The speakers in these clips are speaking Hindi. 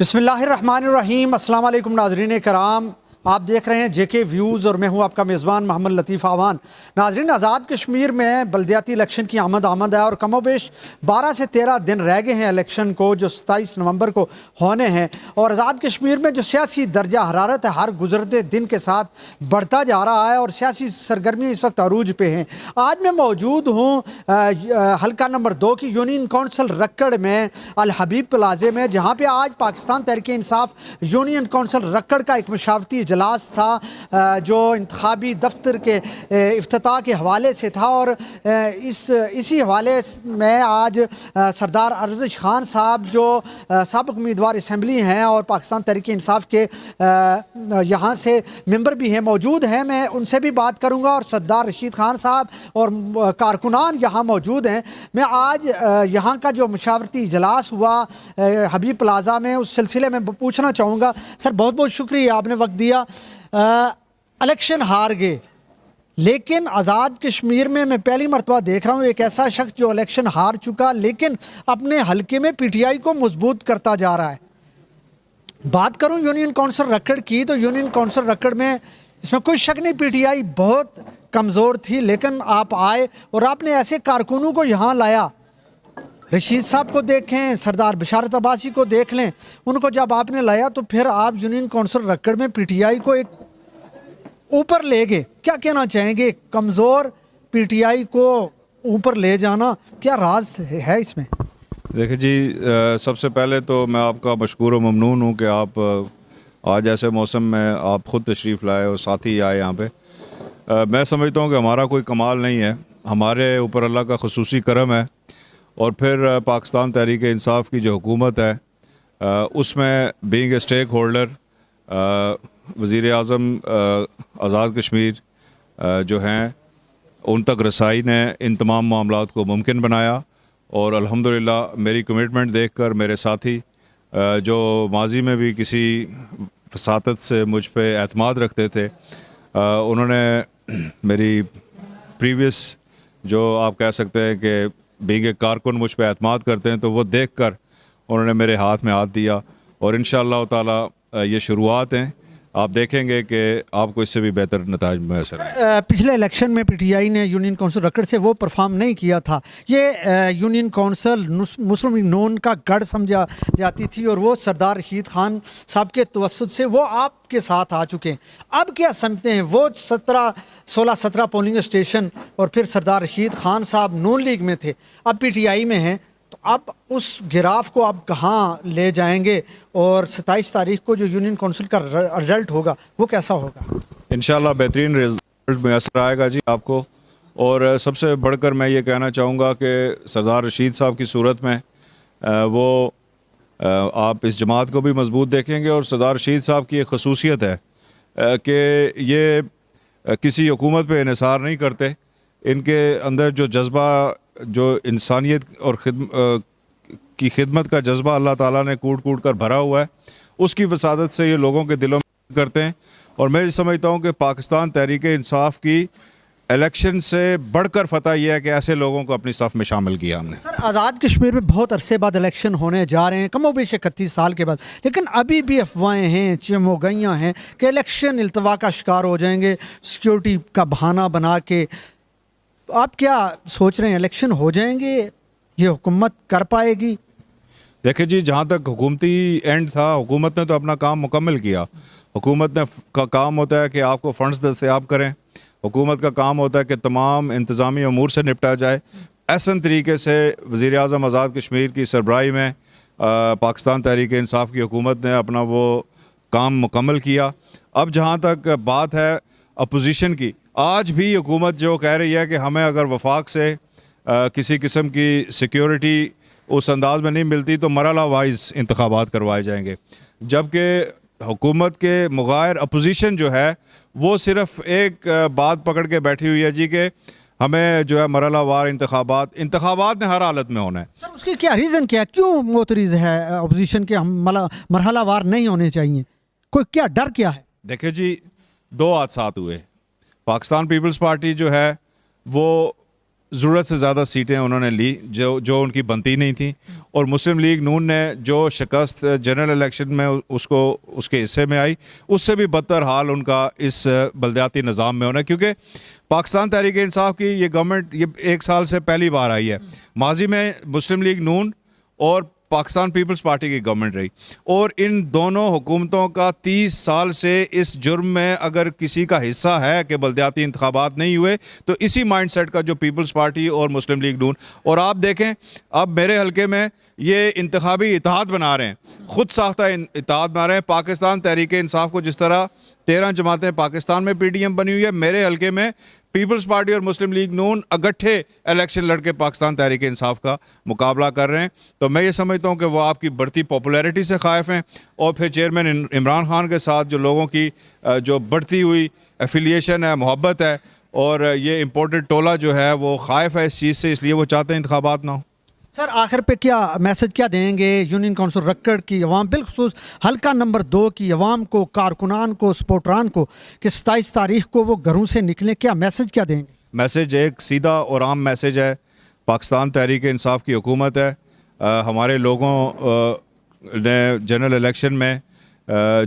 बिस्मिल्लाहिर्रहमानिर्रहीम। अस्सलाम वालेकुम नाज़रीन कराम, आप देख रहे हैं जेके व्यूज़ और मैं हूं आपका मेज़बान मोहम्मद लतीफ़ आवान। नाज़रीन, आज़ाद कश्मीर में बल्दियाती इलेक्शन की आमद है और कमोबेश 12 से 13 दिन रह गए हैं इलेक्शन को, जो 27 नवंबर को होने हैं। और आज़ाद कश्मीर में जो सियासी दर्जा हरारत है हर गुजरते दिन के साथ बढ़ता जा रहा है और सियासी सरगर्मियाँ इस वक्त अरूज पे हैं। आज मैं मौजूद हूँ हल्का नंबर 2 की यूनियन कौंसल रक्कड़ में अल हबीब प्लाजे में, जहाँ पर आज पाकिस्तान तहरीक इंसाफ यूनियन कौंसल रक्कड़ का एक मशावरती इजलास था जो इंतखाबी दफ्तर के इफ्तिताह के हवाले से था। और इसी हवाले में आज सरदार अर्ज़श खान साहब जो साबिक़ उम्मीदवार असम्बली हैं और पाकिस्तान तहरीक इंसाफ के यहाँ से मेंबर भी हैं, मौजूद हैं। मैं उनसे भी बात करूँगा और सरदार रशीद खान साहब और कारकुनान यहाँ मौजूद हैं। मैं आज यहाँ का जो मशावरती इजलास हुआ हबीब प्लाजा में, उस सिलसिले में पूछना चाहूँगा। सर, बहुत बहुत शुक्रिया, आपने वक्त दिया। इलेक्शन हार गए, लेकिन आज़ाद कश्मीर में मैं पहली मरतबा देख रहा हूँ एक ऐसा शख्स जो इलेक्शन हार चुका लेकिन अपने हलके में पीटीआई को मजबूत करता जा रहा है। बात करूँ यूनियन कौंसल रक्कड़ की, तो यूनियन कौंसल रक्कड़ में इसमें कोई शक नहीं पीटीआई बहुत कमज़ोर थी, लेकिन आप आए और आपने ऐसे कारकुनों को यहाँ लाया। रशीद साहब को देखें, सरदार बशारत अब्बासी को देख लें, उनको जब आपने लाया तो फिर आप यूनियन कौंसल रक्कड़ में पीटीआई को एक ऊपर ले गए। क्या कहना चाहेंगे, कमज़ोर पीटीआई को ऊपर ले जाना, क्या राज है इसमें? देखिए जी, सबसे पहले तो मैं आपका मशकूर व ममनून हूँ कि आप आज ऐसे मौसम में आप ख़ुद तशरीफ़ लाए और साथ ही आए यहाँ पे। मैं समझता हूँ कि हमारा कोई कमाल नहीं है, हमारे ऊपर अल्लाह का ख़ुसूसी करम है। और फिर पाकिस्तान तहरीक इंसाफ की जो हुकूमत है उसमें बीइंग ए स्टेक होल्डर वज़ीर आज़म आज़ाद कश्मीर जो हैं उन तक रसाई ने इन तमाम मामलात को मुमकिन बनाया। और अल्हम्दुलिल्लाह मेरी कमिटमेंट देखकर मेरे साथी जो माजी में भी किसी फसादत से मुझ पे एतमाद रखते थे, उन्होंने मेरी प्रीवियस जो आप कह सकते हैं कि बीइंग ए कारकुन मुझ पे एतमाद करते हैं, तो वो देखकर उन्होंने मेरे हाथ में हाथ दिया। और इंशाअल्लाह ताला ये शुरुआत हैं, आप देखेंगे कि आपको इससे भी बेहतर नताज मैसर है। पिछले इलेक्शन में पीटीआई ने यूनियन कौंसल रक्कड़ से वो परफॉर्म नहीं किया था। ये यूनियन कौंसल मुस्लिम लीग नून का गढ़ समझा जाती थी और वो सरदार रशीद खान साहब के तवस्सुत से वो आपके साथ आ चुके हैं। अब क्या समझते हैं, वो 16-17 पोलिंग स्टेशन और फिर सरदार रशीद खान साहब नून लीग में थे, अब पीटीआई में हैं, तो अब उस गिराफ को आप कहाँ ले जाएंगे और 27 तारीख को जो यूनियन कौंसिल का रिज़ल्ट होगा वो कैसा होगा? इंशाल्लाह बेहतरीन रिजल्ट में असर आएगा जी आपको। और सबसे बढ़कर मैं ये कहना चाहूँगा कि सरदार रशीद साहब की सूरत में वो आप इस जमात को भी मजबूत देखेंगे। और सरदार रशीद साहब की एक खसूसियत है कि ये किसी हुकूमत पे इन्हिसार नहीं करते। इनके अंदर जो जज्बा, जो इंसानियत और की खिदमत का जज्बा अल्लाह ताला ने कूट कूट कर भरा हुआ है, उसकी वसादत से ये लोगों के दिलों में करते हैं। और मैं समझता हूँ कि पाकिस्तान तहरीक इंसाफ की इलेक्शन से बढ़कर फतह यह है कि ऐसे लोगों को अपनी सफ़ में शामिल किया हमने। सर, आज़ाद कश्मीर में बहुत अरसे बाद इलेक्शन होने जा रहे हैं, कमोबेश 31 साल के बाद, लेकिन अभी भी अफवाहें हैं, चमोगइयाँ हैं कि इलेक्शन इल्तवा का शिकार हो जाएंगे सिक्योरिटी का बहाना बना के। आप क्या सोच रहे हैं, इलेक्शन हो जाएंगे, ये हुकूमत कर पाएगी? देखिए जी, जहाँ तक हुकूमती एंड था, हुकूमत ने तो अपना काम मुकम्मल किया। हुकूमत ने का काम होता है कि आपको फ़ंड्स दस्तयाब करें, हुकूमत का काम होता है कि तमाम इंतज़ामी अमूर से निपटा जाए। ऐसा तरीके से वज़ीर आज़म आज़ाद कश्मीर की सरबराही में पाकिस्तान तहरीक इंसाफ की हुकूमत ने अपना वो काम मुकम्मल किया। अब जहाँ तक बात है अपोजिशन की, आज भी हुकूमत जो कह रही है कि हमें अगर वफाक से किसी किस्म की सिक्योरिटी उस अंदाज में नहीं मिलती तो मरहला वाइज इंतखाबात करवाए जाएंगे, जबकि हुकूमत के मुग़ायर अपोजिशन जो है वो सिर्फ एक बात पकड़ के बैठी हुई है जी कि हमें जो है मरहला वार इंतखाबात ने हर हालत में होना है। सर, उसकी क्या रीज़न, क्या क्यों मोतरीज़ है अपोजिशन के हम मरहला वार नहीं होने चाहिए? कोई क्या डर क्या है? देखिए जी, 2 हादसात हुए। पाकिस्तान पीपल्स पार्टी जो है वो ज़रूरत से ज़्यादा सीटें उन्होंने ली जो उनकी बनती नहीं थी, और मुस्लिम लीग नून ने जो शिकस्त जनरल इलेक्शन में उसके हिस्से में आई, उससे भी बदतर हाल उनका इस बलदियाती निज़ाम में होना, क्योंकि पाकिस्तान तहरीक इंसाफ की ये गवर्नमेंट ये 1 साल से पहली बार आई है। माजी में मुस्लिम लीग नून और पाकिस्तान पीपल्स पार्टी की गवर्नमेंट रही, और इन दोनों हुकूमतों का 30 साल से इस जुर्म में अगर किसी का हिस्सा है कि बलदियाती इंतखाबात नहीं हुए, तो इसी माइंडसेट का जो पीपल्स पार्टी और मुस्लिम लीग नून, और आप देखें अब मेरे हलके में ये इंतखाबी इत्तेहाद बना रहे हैं, खुद साख्ता इत्तेहाद बना रहे हैं। पाकिस्तान तहरीक इंसाफ को जिस तरह 13 जमातें पाकिस्तान में PTM बनी हुई है, मेरे हलके में पीपल्स पार्टी और मुस्लिम लीग नून इकट्ठे इलेक्शन लड़के पाकिस्तान तहरीक इंसाफ का मुकाबला कर रहे हैं। तो मैं ये समझता हूँ कि वो आपकी बढ़ती पॉपुलैरिटी से ख़ाइफ हैं, और फिर चेयरमैन इमरान खान के साथ जो लोगों की जो बढ़ती हुई एफिलिएशन है, मोहब्बत है, और ये इम्पोर्टेड टोला जो है वो ख़ाइफ है इस चीज़ से, इसलिए वो चाहते हैं इंतखाबात ना हो। सर आखिर पे क्या मैसेज क्या देंगे यूनियन काउंसिल रक्कड़ की अवाम, बिलखुसूस हल्का नंबर 2 की अवाम को, कारकुनान को, सपोर्टरान को, कि 27 तारीख को वो घरों से निकलें? क्या मैसेज क्या देंगे? मैसेज एक सीधा और आम मैसेज है, पाकिस्तान तहरीक इंसाफ की हुकूमत है। हमारे लोगों ने जनरल इलेक्शन में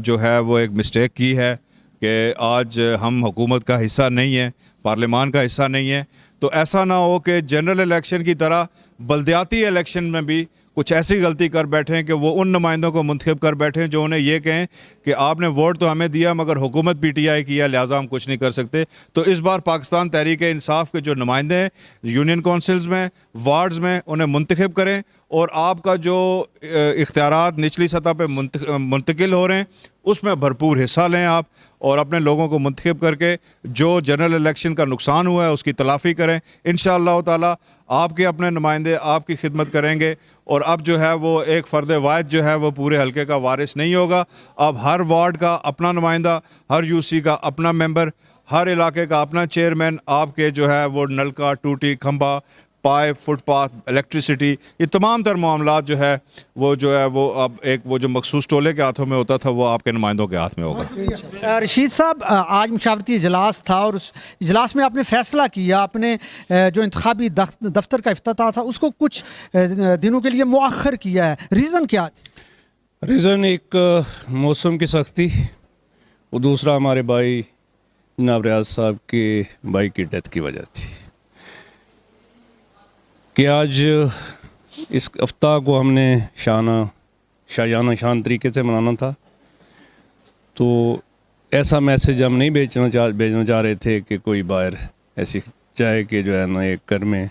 जो है वो एक मिस्टेक की है कि आज हम हुकूमत का हिस्सा नहीं है, पार्लियामान का हिस्सा नहीं है। तो ऐसा ना हो कि जनरल इलेक्शन की तरह बलदियाती इलेक्शन में भी कुछ ऐसी गलती कर बैठें कि वो उन नुमाइंदों को मुंतखब कर बैठें जो उन्हें ये कहें कि आपने वोट तो हमें दिया मगर हुकूमत PTI की है, लिहाजा हम कुछ नहीं कर सकते। तो इस बार पाकिस्तान तहरीक इंसाफ के जो नुमाइंदे हैं यूनियन काउंसिल्स में, वार्ड्स में, उन्हें मुंतखब करें, और आपका जो इख्तियारात निचली सतह पे मुंतकिल हो रहे हैं उसमें भरपूर हिस्सा लें आप, और अपने लोगों को मुंतखब करके जो जनरल इलेक्शन का नुकसान हुआ है उसकी तलाफ़ी करें। इंशाअल्लाह ताला आपके अपने नुमाइंदे आपकी खिदमत करेंगे, और अब जो है वो एक फ़र्द वाहिद जो है वो पूरे हलके का वारिस नहीं होगा। अब हर वार्ड का अपना नुमाइंदा, हर UC का अपना मेंबर, हर इलाके का अपना चेयरमैन, आपके जो है वो नलका, टूटी, खंबा, पाइप, फुटपाथ, इलेक्ट्रिसिटी, ये तमाम तर मामला जो है वो अब एक वो जो मखसूस टोले के हाथों में होता था वो आपके नुमाइंदों के हाथ में होगा। रशीद साहब, आज मुशावरती इजलास था और उस इजलास में आपने फैसला किया, आपने जो इंतखाबी दफ्तर का इफ्तिताह था उसको कुछ दिनों के लिए मुअख्खर किया है, रीज़न क्या थी? रीज़न एक मौसम की सख्ती, और दूसरा हमारे भाई जनाब रियाज साहब के भाई की डेथ की वजह थी कि आज इस अफ्ताह को हमने शायाना शान तरीके से मनाना था। तो ऐसा मैसेज हम नहीं भेजना चाह रहे थे कि कोई बाहर ऐसी चाहे कि जो है ना एक घर में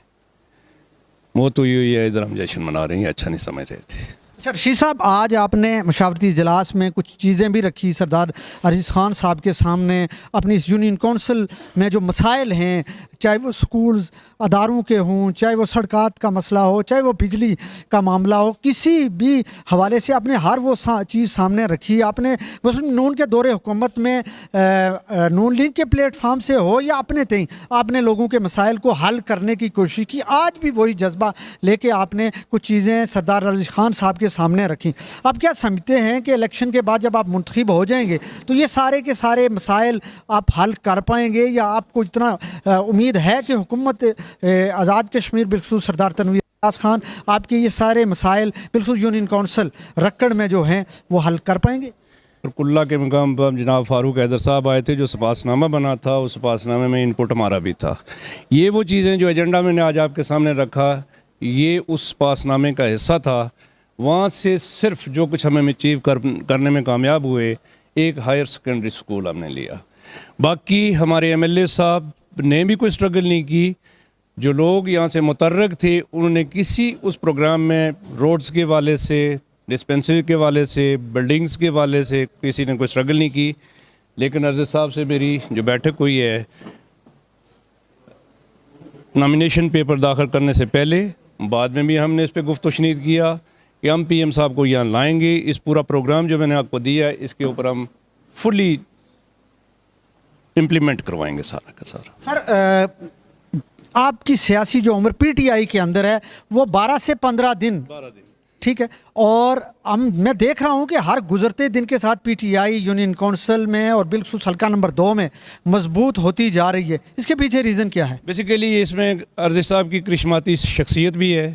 मौत हुई है, इधर हम जश्न मना रहे हैं, अच्छा नहीं समझ रहे थे। अच्छा रशीद साहब, आज आपने मुशावरती इजलास में कुछ चीज़ें भी रखी सरदार अजीज़ खान साहब के सामने, अपनी इस यूनियन काउंसिल में जो मसाइल हैं, चाहे वो स्कूल्स अदारों के हों, चाहे वो सड़कात का मसला हो, चाहे वो बिजली का मामला हो, किसी भी हवाले से आपने हर वो चीज़ सामने रखी। आपने मुस्लिम नून के दौरे हुकूमत में नून लीग के प्लेटफार्म से हो या अपने तय, आपने लोगों के मसाइल को हल करने की कोशिश की। आज भी वही जज्बा लेके आपने कुछ चीज़ें सरदार अजीज़ खान साहब के सामने रखी। आप क्या समझते हैं कि इलेक्शन के बाद जब आप मुंतखब हो जाएंगे तो ये सारे के सारे मसाइल आप हल कर पाएंगे, या आपको इतना उम्मीद है कि हुकूमत आज़ाद कश्मीर बिलखुसूस सरदार तनवीर खान आपके ये सारे मसाइल बिलखुसूस यूनियन काउंसिल रक्कड़ में जो हैं वो हल कर पाएंगे? और कुल्ला के मुकाम पर जनाब फ़ारूक हैदर साहब आए थे, जो सपासनामा बना था उस सपासनामे में इनपुट हमारा भी था। ये वो चीज़ें जो एजेंडा मैंने आज आपके सामने रखा, ये उस सपासनामे का हिस्सा था। वहाँ से सिर्फ जो कुछ हमें अचीव करने में कामयाब हुए, एक हायर सेकेंडरी स्कूल हमने लिया। बाकी हमारे MLA साहब ने भी कोई स्ट्रगल नहीं की। जो लोग यहाँ से मुतर्रक थे उन्होंने किसी उस प्रोग्राम में रोड्स के वाले से, डिस्पेंसरी के वाले से, बिल्डिंग्स के वाले से किसी ने कोई स्ट्रगल नहीं की। लेकिन अर्ज़ साहब से मेरी जो बैठक हुई है नॉमिनेशन पेपर दाखिल करने से पहले, बाद में भी हमने इस पर गुफ्तशनीद किया कि हम PM साहब को यहाँ लाएंगे। इस पूरा प्रोग्राम जो मैंने आपको दिया है इसके ऊपर हम फुली इम्प्लीमेंट करवाएंगे सारा का सारा। सर आपकी सियासी जो उम्र PTI के अंदर है वो 12 से 15 दिन ठीक है। और मैं देख रहा हूं कि हर गुजरते दिन के साथ पीटीआई यूनियन काउंसिल में और बिलखुसूस हल्का नंबर 2 में मजबूत होती जा रही है, इसके पीछे रीज़न क्या है? बेसिकली इसमें अर्ज़ साहब की करिश्माती शख्सियत भी है,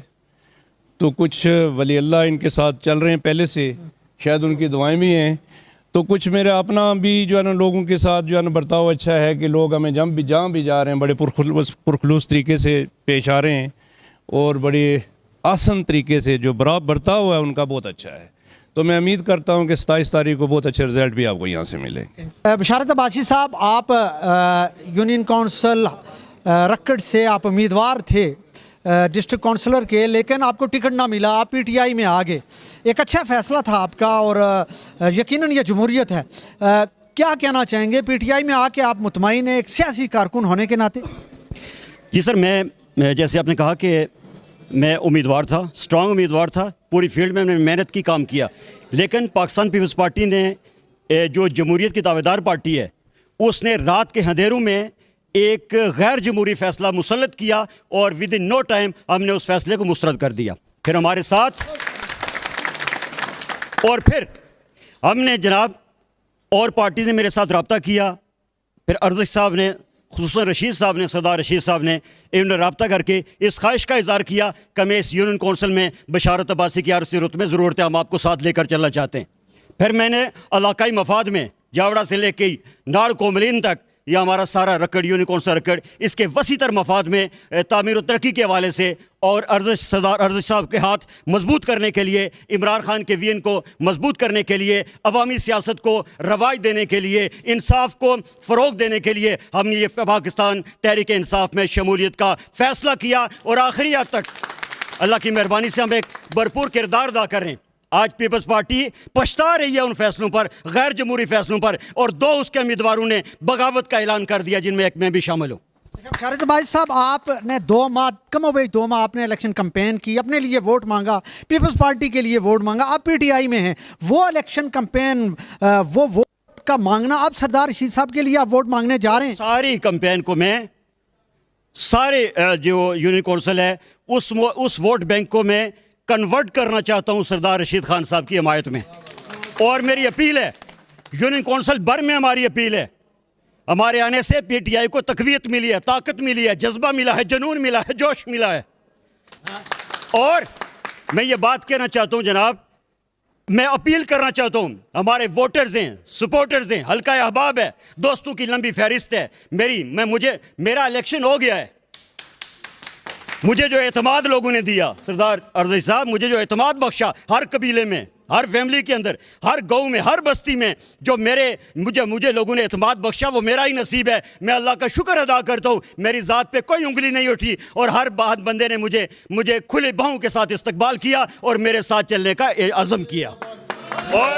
तो कुछ वली अल्लाह इनके साथ चल रहे हैं पहले से, शायद उनकी दुआएं भी हैं, तो कुछ मेरा अपना भी जो है ना लोगों के साथ जो है ना बर्ताव अच्छा है कि लोग हमें जहाँ भी जा रहे हैं बड़े पुरखलूस तरीके से पेश आ रहे हैं और बड़े आसान तरीके से जो बर्ताव है उनका बहुत अच्छा है। तो मैं उम्मीद करता हूँ कि 27 तारीख को बहुत अच्छे रिजल्ट भी आपको यहाँ से मिले। बशारत अब्बासी साहब, आप यूनियन काउंसिल रक्कड़ से आप उम्मीदवार थे डिस्ट्रिक्ट काउंसलर के, लेकिन आपको टिकट ना मिला, आप पीटीआई में आ गए। एक अच्छा फ़ैसला था आपका और यकीनन ये जमहूरियत है। क्या कहना चाहेंगे पीटीआई में आके आप मुतमईन हैं एक सियासी कारकुन होने के नाते? जी सर, मैं जैसे आपने कहा कि मैं उम्मीदवार था, स्ट्रांग उम्मीदवार था, पूरी फील्ड में मैंने मेहनत की, काम किया, लेकिन पाकिस्तान पीपल्स पार्टी ने जो जमहूरियत की दावेदार पार्टी है उसने रात के अंधेरों में एक गैर जमहूरी फ़ैसला मुसल्लत किया और विद इन नो टाइम हमने उस फैसले को मुस्तरद कर दिया। फिर हमारे साथ और फिर हमने जनाब और पार्टी ने मेरे साथ रब्ता किया, फिर अर्ज़ साहब ने, खुसूसन रशीद साहब ने, सरदार रशीद साहब ने, इन्होंने रब्ता करके इस ख्वाहिश का इज़हार किया कि मैं इस यूनियन कौंसिल में बशारत अब्बासी की आरसी रुत में ज़रूरत है, हम आपको साथ लेकर चलना चाहते हैं। फिर मैंने इलाकाई मफाद में जावड़ा से लेके नाड़ कोमलिन तक, यह हमारा सारा रक्कड़ यूनियन कौंसिल रक्कड़, इसके वसी तर मफाद में तामीर और तरक्की के हवाले से और सरदार अर्ज़ साहब के हाथ मजबूत करने के लिए, इमरान खान के वीएन को मजबूत करने के लिए, अवामी सियासत को रवाज देने के लिए, इंसाफ को फ़रोग देने के लिए हमने ये पाकिस्तान तहरीक इंसाफ में शमूलियत का फ़ैसला किया और आखिरी हद तक अल्लाह की मेहरबानी से हम एक भरपूर किरदार अदा कर रहे हैं। आज पीपल्स पार्टी पछता रही है उन फैसलों पर, गैर जमहूरी फैसलों पर, और 2 उसके उम्मीदवारों ने बगावत का ऐलान कर दिया, जिनमें एक मैं भी शामिल हूँ। बशारत अब्बासी साहब, आपने 2 माह, कमोबेश 2 माह आपने इलेक्शन कैंपेन की, अपने लिए वोट मांगा, पीपल्स पार्टी के लिए वोट मांगा, आप पीटीआई में हैं। वो इलेक्शन कैंपेन, वो वोट का मांगना, अब सरदार रशीद साहब के लिए आप वोट मांगने जा रहे हैं। सारी कैंपेन को मैं, सारे जो यूनियन कौंसिल है उस वोट बैंक को मैं कन्वर्ट करना चाहता हूं सरदार रशीद खान साहब की हिमायत में। और मेरी अपील है, यूनियन कौंसिल भर में हमारी अपील है, हमारे आने से पीटीआई को तकवीत मिली है, ताकत मिली है, जज्बा मिला है, जुनून मिला है, जोश मिला है। और मैं ये बात कहना चाहता हूं जनाब, मैं अपील करना चाहता हूं, हमारे वोटर्स हैं, सपोर्टर्स हैं, हल्का अहबाब है, दोस्तों की लंबी फहरिस्त है मेरा इलेक्शन हो गया है। मुझे जो एतमाद लोगों ने दिया, सरदार अर्ज़ साहब, मुझे जो एतमाद बख्शा, हर कबीले में, हर फैमिली के अंदर, हर गांव में, हर बस्ती में जो मुझे लोगों ने एतमाद बख्शा, वो मेरा ही नसीब है। मैं अल्लाह का शुक्र अदा करता हूँ, मेरी ज़ात पे कोई उंगली नहीं उठी और हर बंदे ने मुझे खुले बाहों के साथ इस्तकबाल किया और मेरे साथ चलने का अज़म किया। और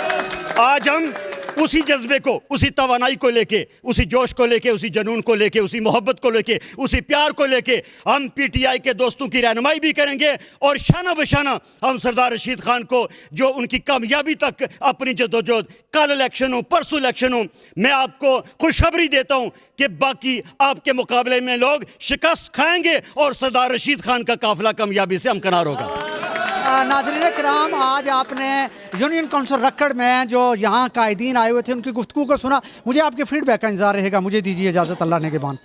आज हम उसी जज्बे को, उसी तवानाई को लेके, उसी जोश को लेके, उसी जनून को लेके, उसी मोहब्बत को लेके, उसी प्यार को लेके हम पीटीआई के दोस्तों की रहनुमाई भी करेंगे और शाना बशाना हम सरदार रशीद खान को, जो उनकी कामयाबी तक अपनी जद्दोजहद, कल इलेक्शन हो, परसों इलेक्शन हो, मैं आपको खुशखबरी देता हूं कि बाकी आपके मुकाबले में लोग शिकस्त खाएंगे और सरदार रशीद खान का काफिला कामयाबी से हमकनार होगा। नाज़रीन किराम, आज आपने यूनियन काउंसिल रक्कड़ में जो यहाँ कायदीन आए हुए थे उनकी गुफ्तगू को सुना। मुझे आपके फीडबैक का इंतज़ार रहेगा। मुझे दीजिए इजाज़त, अल्लाह ने के बाद।